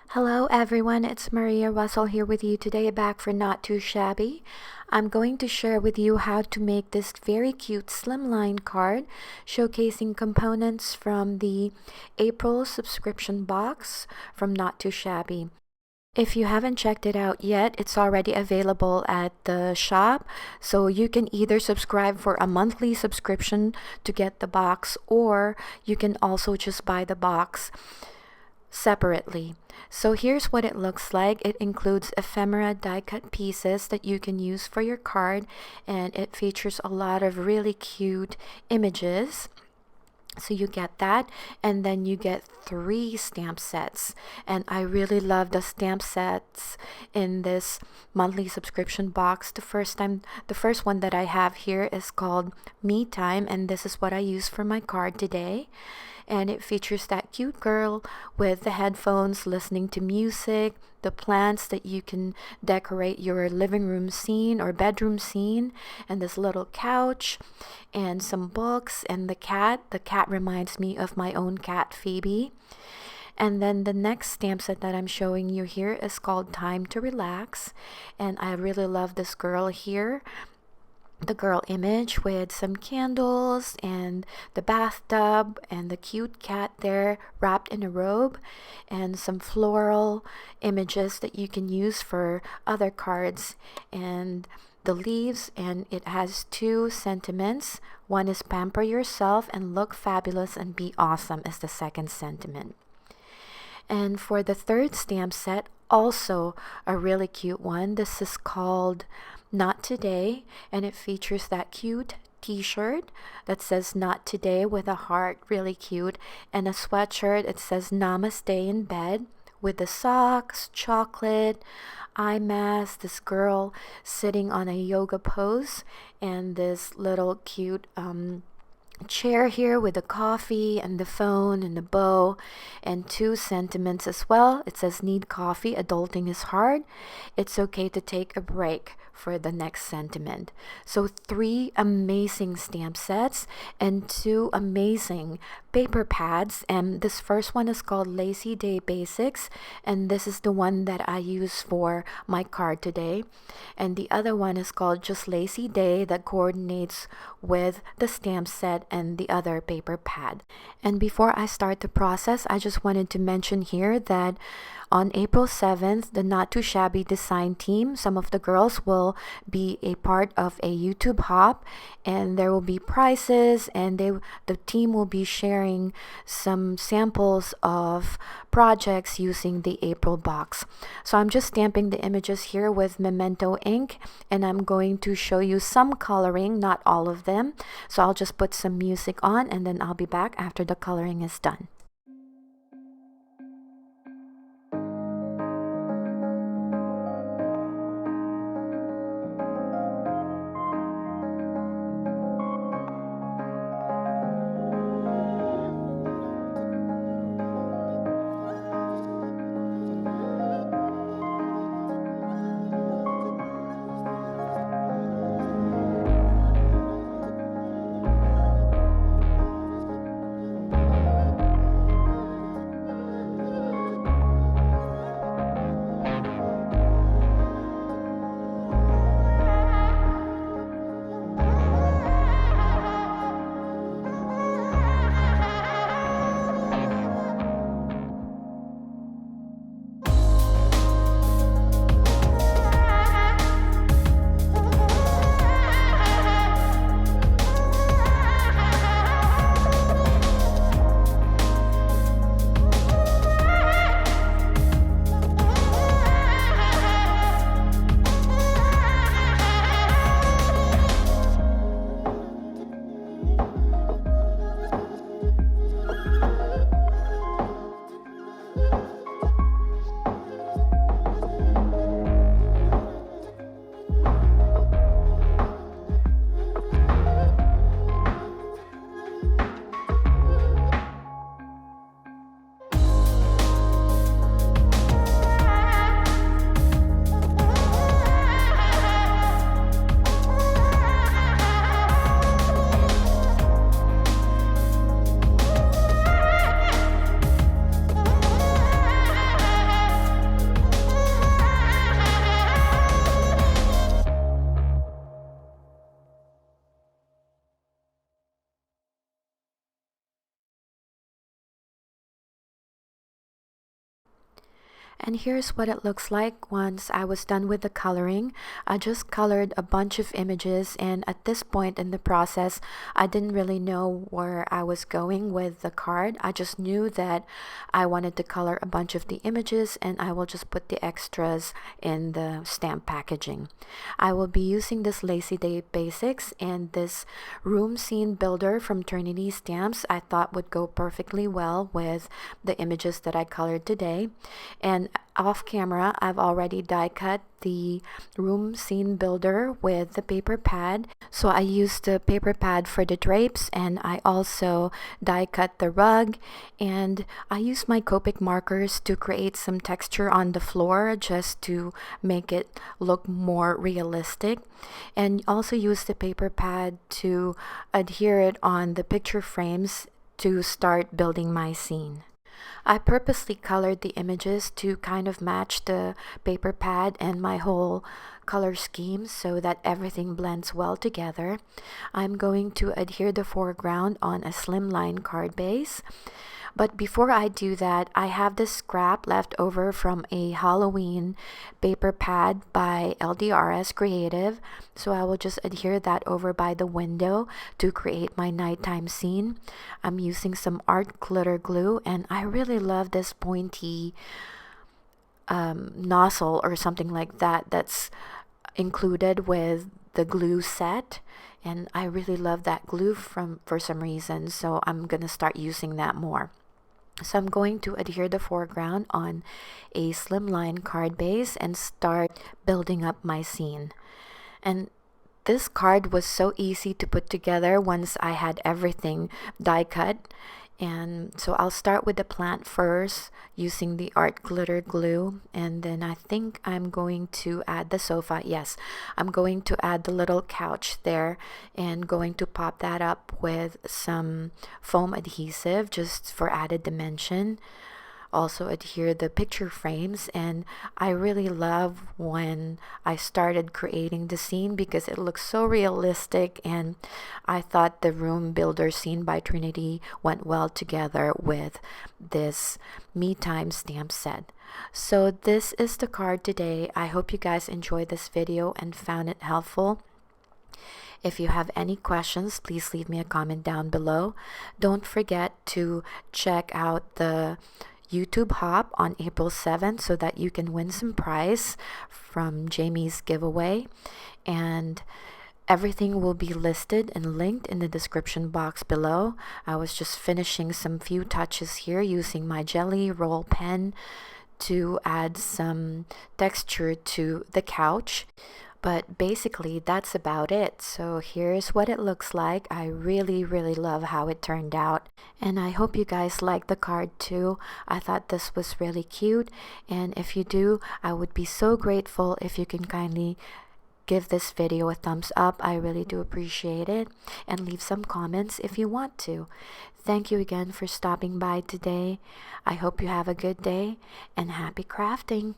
Hello everyone, it's Maria Russell here with you today, back for Not Too Shabby. I'm going to share with you how to make this very cute slimline card showcasing components from the April subscription box from Not Too Shabby. If you haven't checked it out yet, it's already available at the shop, so you can either subscribe for a monthly subscription to get the box, or you can also just buy the box separately. So here's what it looks like. It includes ephemera die cut pieces that you can use for your card, and it features a lot of really cute images. So you get that, and then you get 3 stamp sets, and I really love the stamp sets in this monthly subscription box. The first one that I have here is called Me Time, and this is what I use for my card today. And it features that cute girl with the headphones listening to music, the plants that you can decorate your living room scene or bedroom scene, and this little couch and some books, and the cat. The cat reminds me of my own cat, Phoebe. And then the next stamp set that I'm showing you here is called Time to Relax, and I really love this girl here, the girl image with some candles and the bathtub and the cute cat there wrapped in a robe, and some floral images that you can use for other cards, and the leaves. And it has 2 sentiments. One is pamper yourself and look fabulous and be awesome is the second sentiment. And for the third stamp set, also a really cute one. This is called Not Today, and it features that cute t-shirt that says Not Today with a heart, really cute, and a sweatshirt. It says Namaste in bed with the socks, chocolate, eye mask, this girl sitting on a yoga pose, and this little cute chair here with the coffee and the phone and the bow, and 2 sentiments as well. It says need coffee, adulting is hard, it's okay to take a break for the next sentiment. So 3 amazing stamp sets and 2 amazing paper pads, and this first one is called Lazy Day Basics, and this is the one that I use for my card today, and the other one is called Just Lazy Day, that coordinates with the stamp set and the other paper pad. And before I start the process, I just wanted to mention here that on April 7th, the Not Too Shabby design team, some of the girls will be a part of a YouTube hop, and there will be prizes, and the team will be sharing some samples of projects using the April box. So I'm just stamping the images here with Memento ink, and I'm going to show you some coloring, not all of them. So I'll just put some music on, and then I'll be back after the coloring is done. And here's what it looks like once I was done with the coloring. I just colored a bunch of images, and at this point in the process, I didn't really know where I was going with the card. I just knew that I wanted to color a bunch of the images, and I will just put the extras in the stamp packaging. I will be using this Lazy Day Basics and this room scene builder from Trinity stamps. I thought would go perfectly well with the images that I colored today. And off camera, I've already die cut the room scene builder with the paper pad. So I used the paper pad for the drapes, and I also die cut the rug, and I used my Copic markers to create some texture on the floor just to make it look more realistic, and also used the paper pad to adhere it on the picture frames to start building my scene. I purposely colored the images to kind of match the paper pad and my whole color scheme so that everything blends well together. I'm going to adhere the foreground on a Slimline card base. But before I do that, I have this scrap left over from a Halloween paper pad by LDRS Creative. So I will just adhere that over by the window to create my nighttime scene. I'm using some art glitter glue, and I really love this pointy nozzle or something like that that's included with the glue set. And I really love that glue for some reason, so I'm gonna start using that more. So I'm going to adhere the foreground on a Slimline card base and start building up my scene. And this card was so easy to put together once I had everything die cut. And so I'll start with the plant first using the art glitter glue, and then I think I'm going to add the sofa. Yes, I'm going to add the little couch there and going to pop that up with some foam adhesive just for added dimension. Also adhere the picture frames, and I really love when I started creating the scene because it looks so realistic, and I thought the room builder scene by Trinity went well together with this Me Time stamp set. So this is the card today. I hope you guys enjoyed this video and found it helpful. If you have any questions, please leave me a comment down below. Don't forget to check out the YouTube hop on April 7th so that you can win some prize from Jamie's giveaway, and everything will be listed and linked in the description box below. I was just finishing some few touches here using my jelly roll pen to add some texture to the couch. But basically, that's about it. So here's what it looks like. I really love how it turned out. And I hope you guys like the card too. I thought this was really cute. And if you do, I would be so grateful if you can kindly give this video a thumbs up. I really do appreciate it. And leave some comments if you want to. Thank you again for stopping by today. I hope you have a good day and happy crafting.